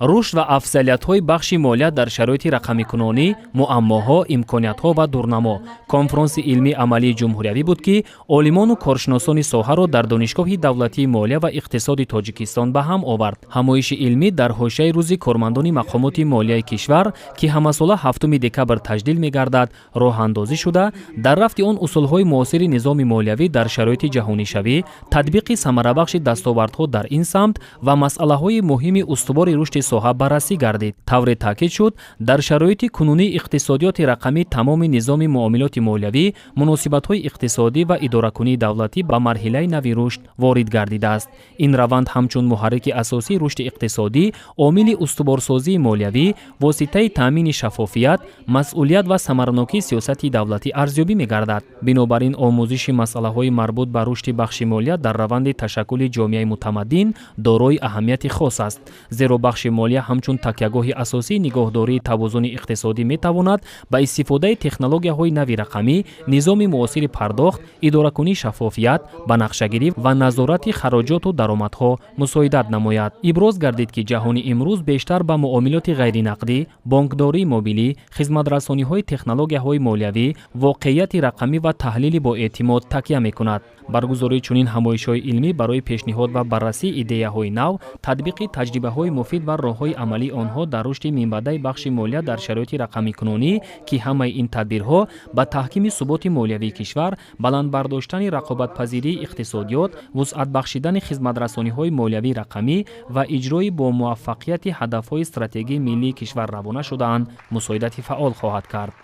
рушд ва афзалиятҳои бахши молия дар шароити рақамикунонӣ, муаммоҳо, имкониятҳо ва дурнамо. Конфронси илмии амалии ҷумҳуриявӣ буд, ки олимону коршиносони соҳаро дар Донишгоҳи давлатии молия ва иқтисоди Тоҷикистон ба ҳам овард. Ҳамоиши илмӣ дар ҳошияи рӯзи кормандони мақомоти молияи кишвар, ки ҳамасола 7 декабр таҷдил мегардад, роҳандозӣ шуда, дар рафти он усулҳои муосири низоми молиявӣ дар шароити ҷаҳонишавӣ, татбиқи самарабахши дастовардҳо дар ин самт ва масъалаҳои муҳими устувори рушди соҳа баррасӣ гардид. Тавре таъкид шуд, дар шароити кунунии иқтисодиёти рақамӣ тамоми низоми муомилоти молиявӣ, муносибатҳои иқтисодӣ ва идоракунии давлатӣ ба марҳилаи нави рушд ворид гардидааст. Ин раванд ҳамчун муҳаррики асосии рушди иқтисодӣ, омили устуворсозии молиявӣ, воситаи таъмини шаффофият, масъулият ва самаранокии сиёсати давлатӣ арзёбӣ мегардад. Бинобар ин омӯзиши масъалаҳои марбут ба рушди бахши молия дар раванди ташаккули ҷомеаи мутамаддин дорои аҳамияти хос аст, зеро бахши молия ҳамчун такягоҳи асосии нигоҳдории тавозуни иқтисодӣ метавонад ба истифодаи технологияҳои нави рақамӣ, низоми муосири пардохт, идоракунии шаффофият, банақшагирӣ ва назорати хароҷоту даромадҳо мусоидат намояд. Иброз гардид, ки ҷаҳони имрӯз бештар ба муомилоти ғайринақдӣ, бонкдории мобилӣ, хизматрасониҳои технологияҳои молиявӣ, воқеияти рақамӣ ва таҳлили боэътимод такя мекунад. Баргузории чунин ҳамоишҳои илмӣ барои пешниҳод ва баррасии идеяҳои нав, татбиқи таҷрибаҳои муфид ва роҳҳои амалии онҳо дар рушди минбаъдаи бахши молия дар шароити рақамикунонӣ, ки ҳамаи ин тадбирҳо ба таҳкими суботи молиявии кишвар, баландбардоштани рақобатпазирии иқтисодиёт, вусъат бахшидани хизматрасониҳои молиявии рақамӣ ва иҷрои бо муваффақияти ҳадафҳои стратегии миллии кишвар равона шудаанд, мусоидати фаъол хоҳад кард.